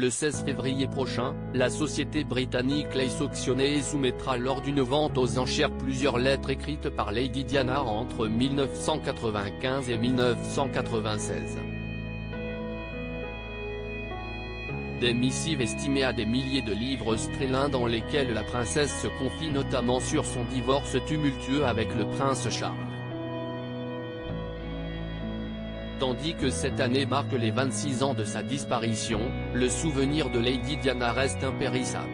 Le 16 février prochain, la société britannique Lace Auctioneer soumettra lors d'une vente aux enchères plusieurs lettres écrites par Lady Diana entre 1995 et 1996. Des missives estimées à des milliers de livres sterling dans lesquelles la princesse se confie notamment sur son divorce tumultueux avec le prince Charles. Tandis que cette année marque les 26 ans de sa disparition, le souvenir de Lady Diana reste impérissable.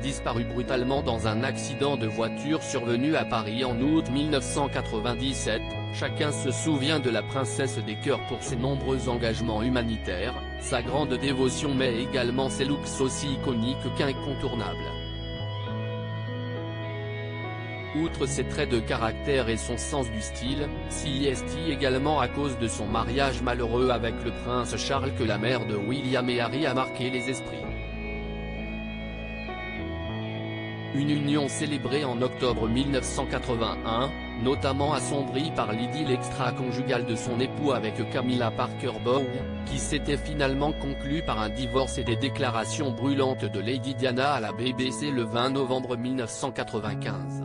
Disparue brutalement dans un accident de voiture survenu à Paris en août 1997, chacun se souvient de la princesse des cœurs pour ses nombreux engagements humanitaires, sa grande dévotion mais également ses looks aussi iconiques qu'incontournables. Outre ses traits de caractère et son sens du style, CEST également à cause de son mariage malheureux avec le prince Charles que la mère de William et Harry a marqué les esprits. Une union célébrée en octobre 1981, notamment assombrie par l'idylle extra-conjugale de son époux avec Camilla Parker Bowles, qui s'était finalement conclue par un divorce et des déclarations brûlantes de Lady Diana à la BBC le 20 novembre 1995.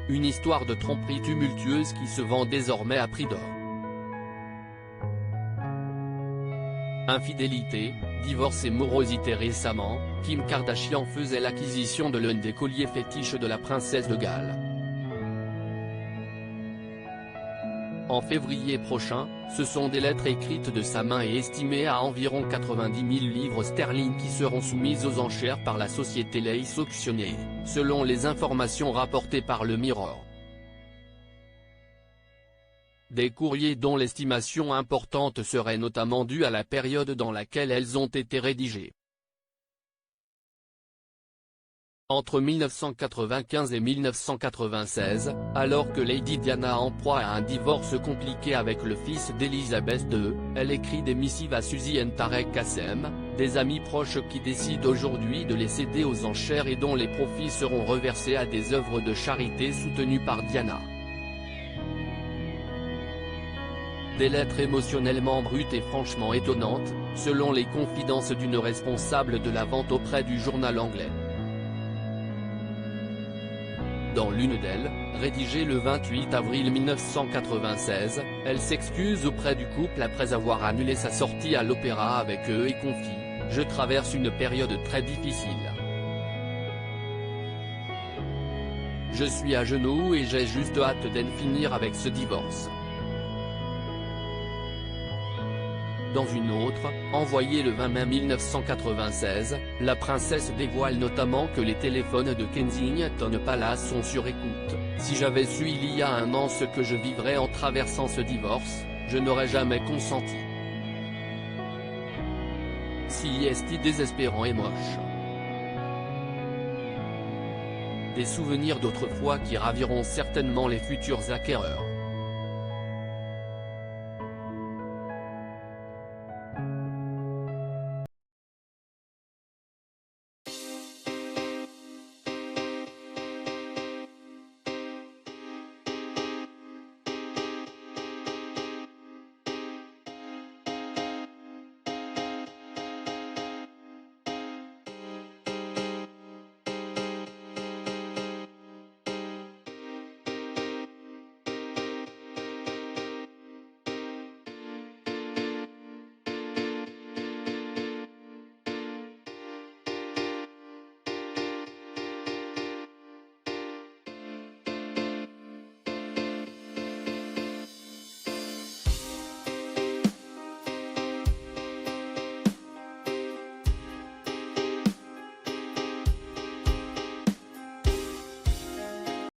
Une histoire de tromperie tumultueuse qui se vend désormais à prix d'or. Infidélité, divorce et morosité. Récemment, Kim Kardashian faisait l'acquisition de l'un des colliers fétiches de la princesse de Galles. En février prochain, ce sont des lettres écrites de sa main et estimées à environ 90 000 livres sterling qui seront soumises aux enchères par la société Lace Auctioneer, selon les informations rapportées par le Mirror. Des courriers dont l'estimation importante serait notamment due à la période dans laquelle elles ont été rédigées. Entre 1995 et 1996, alors que Lady Diana en proie à un divorce compliqué avec le fils d'Elizabeth II, elle écrit des missives à Suzy et Tarek Kassem, des amis proches qui décident aujourd'hui de les céder aux enchères et dont les profits seront reversés à des œuvres de charité soutenues par Diana. Des lettres émotionnellement brutes et franchement étonnantes, selon les confidences d'une responsable de la vente auprès du journal anglais. Dans l'une d'elles, rédigée le 28 avril 1996, elle s'excuse auprès du couple après avoir annulé sa sortie à l'opéra avec eux et confie « Je traverse une période très difficile. Je suis à genoux et j'ai juste hâte d'en finir avec ce divorce. » Dans une autre, envoyée le 20 mai 1996, la princesse dévoile notamment que les téléphones de Kensington Palace sont sur écoute. « Si j'avais su il y a un an ce que je vivrais en traversant ce divorce, je n'aurais jamais consenti. » CEST désespérant et moche. Des souvenirs d'autrefois qui raviront certainement les futurs acquéreurs.